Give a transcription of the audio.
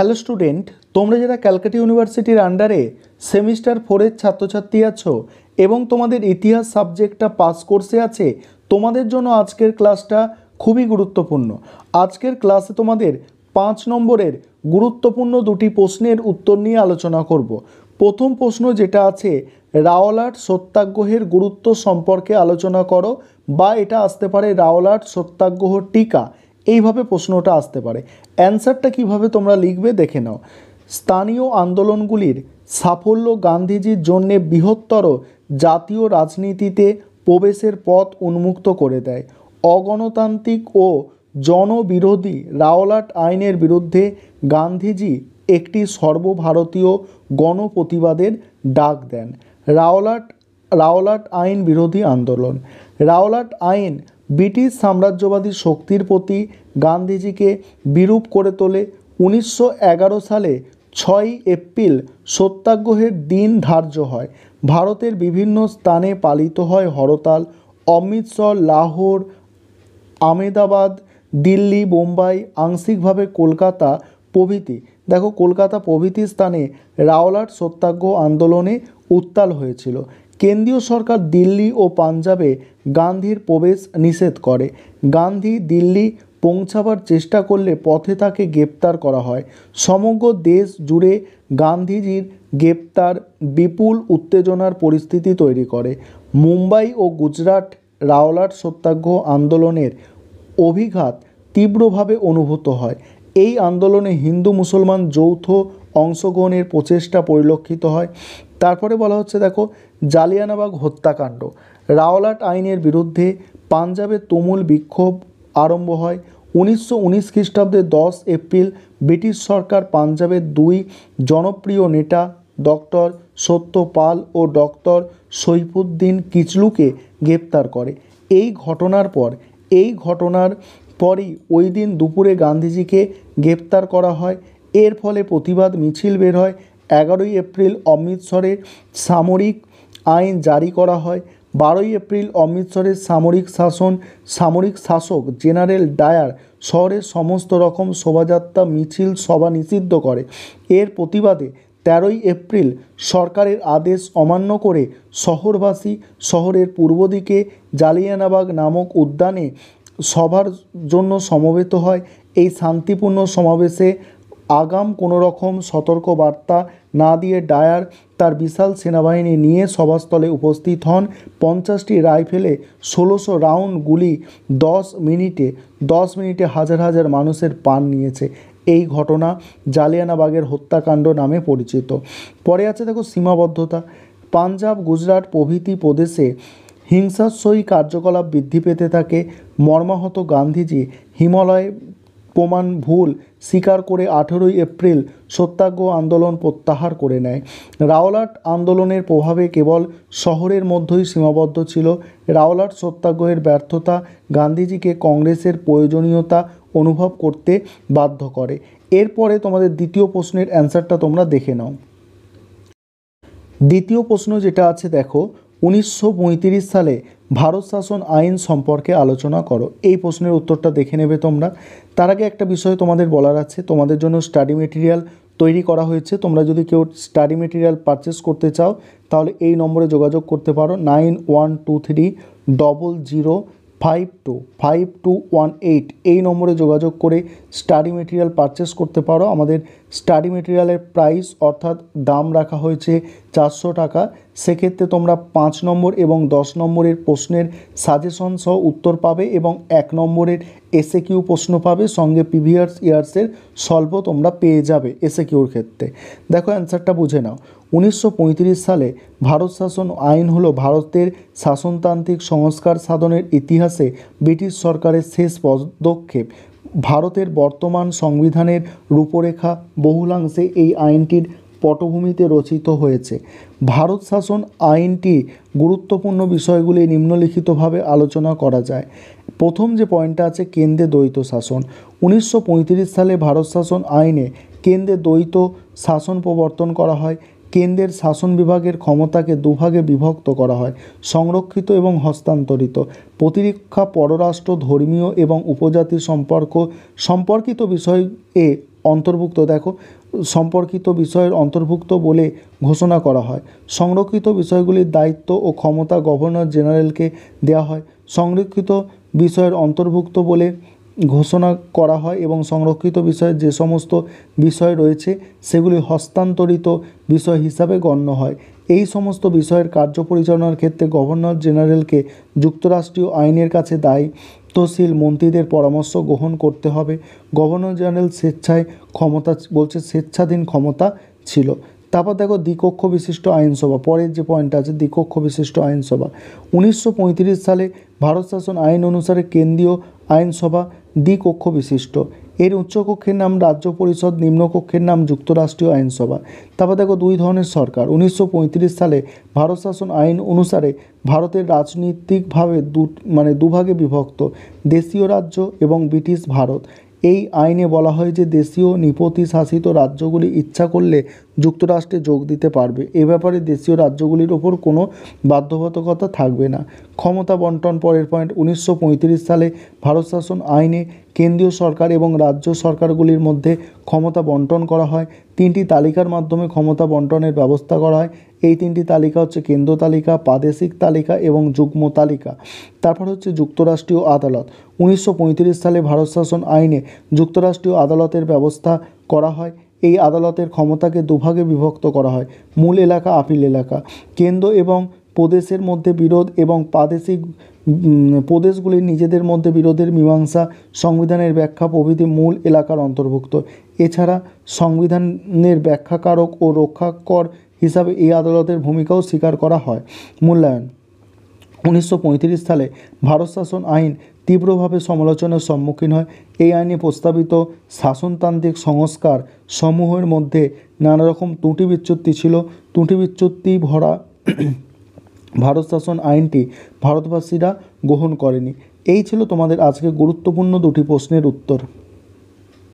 Hello student, তোমরা যারা ক্যালকাটা ইউনিভার্সিটির আন্ডারে সেমিস্টার 4-এর ছাত্রছাত্রী আছো এবং তোমাদের ইতিহাস সাবজেক্টটা পাস কোর্সে আছে, তোমাদের জন্য আজকের ক্লাসটা খুবই গুরুত্বপূর্ণ। আজকের ক্লাসে তোমাদের 5 নম্বরের গুরুত্বপূর্ণ দুটি প্রশ্নের উত্তর নিয়ে আলোচনা করব। প্রথম প্রশ্ন যেটা আছে, রাওলাট সত্যাগ্রহের গুরুত্ব সম্পর্কে আলোচনা করো, বা এটা আসতে পারে রাওলাট সত্যাগ্রহ টিকা, এইভাবে প্রশ্নটা আসতে পারে। অ্যান্সারটা কিভাবে তোমরা লিখবে দেখে নাও। স্থানীয় আন্দোলনগুলির সাফল্য গান্ধীজির জন্যে বৃহত্তর জাতীয় রাজনীতিতে প্রবেশের পথ উন্মুক্ত করে দেয়। অগণতান্ত্রিক ও জনবিরোধী রাওলাট আইনের বিরুদ্ধে গান্ধীজি একটি সর্বভারতীয় গণপ্রতিবাদের ডাক দেন। রাওলাট আইন বিরোধী আন্দোলন। রাওলাট আইন ব্রিটিশ সাম্রাজ্যবাদী শক্তির প্রতি গান্ধীজিকে বিরূপ করে তোলে। 1911 সালে 6 এপ্রিল সত্যাগ্রহের দিন ধার্য হয়। ভারতের বিভিন্ন স্থানে পালিত হয় হরতাল। অমৃতসর, লাহোর, আহমেদাবাদ, দিল্লি, বোম্বাই, আংশিকভাবে কলকাতা প্রভৃতি, দেখো কলকাতা প্রভৃতি স্থানে রাওলাট সত্যাগ্রহ আন্দোলনে উত্তাল হয়েছিল। কেন্দ্রীয় সরকার দিল্লি ও পাঞ্জাবে গান্ধীর প্রবেশ নিষেধ করে। গান্ধী দিল্লি পৌঁছাবার চেষ্টা করলে পথে তাকে গ্রেপ্তার করা হয়। সমগ্র দেশ জুড়ে গান্ধীজির গ্রেপ্তার বিপুল উত্তেজনার পরিস্থিতি তৈরি করে। মুম্বাই ও গুজরাট রাওলাট সত্যাগ্রহ আন্দোলনের অভিঘাত তীব্রভাবে অনুভূত হয়। এই আন্দোলনে হিন্দু মুসলমান যৌথ অংশগ্রহণের প্রচেষ্টা পরিলক্ষিত হয়। তারপরে বলা হচ্ছে, দেখো জালিয়ানবাগ হত্যাকাণ্ড। রাওলাট আইনের বিরুদ্ধে পাঞ্জাবে তুমুল বিক্ষোভ আরম্ভ হয়। 1919 খ্রিস্টাব্দে 10 এপ্রিল ব্রিটিশ সরকার পাঞ্জাবের দুই জনপ্রিয় নেতা ডক্টর সত্যপাল ও ডক্টর সৈফুদ্দিন কিচলুকে গ্রেপ্তার করে। এই ঘটনার পরই ওই দিন দুপুরে গান্ধীজিকে গ্রেপ্তার করা হয়। এর ফলে প্রতিবাদ মিছিল বের হয়। 11 এপ্রিল অমৃতসরে সামরিক আইন জারি করা হয়। 12 এপ্রিল অমৃতসরের সামরিক শাসক জেনারেল ডায়ার শহরের সমস্ত রকম শোভাযাত্রা, মিছিল, সভা নিষিদ্ধ করে। এর প্রতিবাদে 13 এপ্রিল সরকারের আদেশ অমান্য করে শহরবাসী শহরের পূর্ব দিকে জালিয়ানবাগ নামক উদ্যানে সভার জন্য সমবেত হয়। এই শান্তিপূর্ণ সমাবেশে আগাম কোনো রকম সতর্কবার্তা না দিয়ে ডায়ার তার বিশাল সেনাবাহিনী নিয়ে সভাস্থলে উপস্থিত হন। 50টি রাইফেলে 1600 রাউন্ড গুলি 10 মিনিটে হাজার হাজার মানুষের প্রাণ নিয়েছে। এই ঘটনা জালিয়ানবাগের হত্যাকাণ্ড নামে পরিচিত। পরে আছে দেখো সীমাবদ্ধতা। পাঞ্জাব, গুজরাট প্রভৃতি প্রদেশে হিংসাত্মক কার্যকলাপ বৃদ্ধি পেতে থাকে। মর্মাহত গান্ধীজি হিমালয় প্রমাণ ভুল স্বীকার করে 18 এপ্রিল সত্যাগ্রহ আন্দোলন প্রত্যাহার করে নেয়। রাওলাট আন্দোলনের প্রভাবে কেবল শহরের মধ্যেই সীমাবদ্ধ ছিল। রাওলাট সত্যাগ্রহের ব্যর্থতা গান্ধীজিকে কংগ্রেসের প্রয়োজনীয়তা অনুভব করতে বাধ্য করে। এরপরে তোমাদের দ্বিতীয় প্রশ্নের অ্যান্সারটা তোমরা দেখে নাও। দ্বিতীয় প্রশ্ন যেটা আছে, দেখো 1935 সালে ভারত শাসন আইন সম্পর্কে আলোচনা করো। এই প্রশ্নের উত্তরটা দেখে নেবে তোমরা। তার আগে একটা বিষয় তোমাদের বলার আছে, তোমাদের জন্য স্টাডি মেটেরিয়াল তৈরি করা হয়েছে। তোমরা যদি কেউ স্টাডি মেটেরিয়াল পারচেস করতে চাও তাহলে এই নম্বরে যোগাযোগ করতে পারো, 912300525218। এই নম্বরে যোগাযোগ করে স্টাডি মেটেরিয়াল পারচেস করতে পারো। আমাদের স্টাডি মেটেরিয়ালের প্রাইস অর্থাৎ দাম রাখা হয়েছে 400 টাকা। সেক্ষেত্রে তোমরা 5 নম্বর এবং 10 নম্বরের প্রশ্নের সাজেশন সহ উত্তর পাবে এবং 1 নম্বরের এসএকিউ প্রশ্ন পাবে, সঙ্গে প্রিভিয়াস ইয়ার্সের সলভও তোমরা পেয়ে যাবে এসএকিউর ক্ষেত্রে। দেখো অ্যান্সারটা বুঝে নাও। 1935 সালে ভারত শাসন আইন হলো ভারতের শাসনতান্ত্রিক সংস্কার সাধনের ইতিহাসে ব্রিটিশ সরকারের শেষ পদক্ষেপ। ভারতের বর্তমান সংবিধানের রূপরেখা বহুলাংশে এই আইনটির পটভূমিতে রচিত হয়েছে। ভারত শাসন আইনটি গুরুত্বপূর্ণ বিষয়গুলি নিম্নলিখিতভাবে আলোচনা করা যায়। প্রথম যে পয়েন্টটা আছে, কেন্দ্রে দ্বৈত শাসন। 1935 সালে ভারত শাসন আইনে কেন্দ্রে দ্বৈত শাসন প্রবর্তন করা হয়। কেন্দ্রের শাসন বিভাগের ক্ষমতাকে দুভাগে বিভক্ত করা হয়, সংরক্ষিত এবং হস্তান্তরিত। প্রতিরক্ষা, পররাষ্ট্র, ধর্মীয় এবং উপজাতি সম্পর্কিত বিষয়ে অন্তর্ভুক্ত দেখো সম্পর্কিত বিষয়ের অন্তর্ভুক্ত বলে ঘোষণা করা হয়। সংরক্ষিত বিষয়গুলির দায়িত্ব ও ক্ষমতা গভর্নর জেনারেলকে দেওয়া হয়। সংরক্ষিত বিষয়ের অন্তর্ভুক্ত বলে ঘোষণা করা হয় এবং সংরক্ষিত বিষয়ের যে সমস্ত বিষয় রয়েছে সেগুলি হস্তান্তরিত বিষয় হিসাবে গণ্য হয়। এই সমস্ত বিষয়ের কার্য পরিচালনার ক্ষেত্রে গভর্নর জেনারেলকে যুক্তরাষ্ট্রীয় আইনের কাছে দায়িত্বশীল মন্ত্রীদের পরামর্শ গ্রহণ করতে হবে। গভর্নর জেনারেল স্বেচ্ছাধীন ক্ষমতা ছিল। তারপর দেখো দ্বিকক্ষ বিশিষ্ট আইনসভা, পরের যে পয়েন্ট আছে দ্বিকক্ষ বিশিষ্ট আইনসভা। 1935 সালে ভারত শাসন আইন অনুসারে কেন্দ্রীয় আইনসভা দ্বিকক্ষ বিশিষ্ট। এর উচ্চকক্ষের নাম রাজ্য পরিষদ, নিম্নকক্ষের নাম যুক্তরাষ্ট্রীয় আইনসভা। তারপর দেখো দুই ধরনের সরকার। 1935 সালে ভারত শাসন আইন অনুসারে ভারতের রাজনৈতিকভাবে দুভাগে বিভক্ত, দেশীয় রাজ্য এবং ব্রিটিশ ভারত। এই আইনে বলা হয় যে দেশীয় নৃপতি শাসিত রাজ্যগুলি ইচ্ছা করলে যুক্তরাষ্ট্রে যোগ দিতে পারবে। এ ব্যাপারে দেশীয় রাজ্যগুলির ওপর কোনো বাধ্যবাধকতা থাকবে না। ক্ষমতা বন্টন, পরের পয়েন্ট। 1935 সালে ভারত শাসন আইনে কেন্দ্রীয় সরকার এবং রাজ্য সরকারগুলির মধ্যে ক্ষমতা বন্টন করা হয়। তিনটি তালিকার মাধ্যমে ক্ষমতা বন্টনের ব্যবস্থা করা হয়। এই তিনটি তালিকা হচ্ছে কেন্দ্র তালিকা, প্রাদেশিক তালিকা এবং যুগ্ম তালিকা। তারপর হচ্ছে যুক্তরাষ্ট্রীয় আদালত। 1935 সালে ভারত শাসন আইনে যুক্তরাষ্ট্রীয় আদালতের ব্যবস্থা করা হয়। এই আদালতের ক্ষমতাকে দুভাগে বিভক্ত করা হয়, মূল এলাকা, আপিল এলাকা। কেন্দ্র এবং প্রদেশের মধ্যে বিরোধ এবং প্রাদেশিক প্রদেশগুলির নিজেদের মধ্যে বিরোধের মীমাংসা, সংবিধানের ব্যাখ্যা প্রভৃতি মূল এলাকার অন্তর্ভুক্ত। এছাড়া সংবিধানের ব্যাখ্যাকারক ও রক্ষাকর হিসাবে এই আদালতের ভূমিকাও স্বীকার করা হয়। মূল্যায়ন। 1935 সালে ভারত শাসন আইন তীব্রভাবে সমালোচনার সম্মুখীন হয়। এই আইনে প্রস্তাবিত শাসনতান্ত্রিক সংস্কার সমূহের মধ্যে নানা রকম ত্রুটি বিচ্যুতি ছিল। ত্রুটি বিচ্যুতি ভরা ভারত শাসন আইনটি ভারতবাসীরা গ্রহণ করেনি। এই ছিল তোমাদের আজকে গুরুত্বপূর্ণ দুটি প্রশ্নের উত্তর।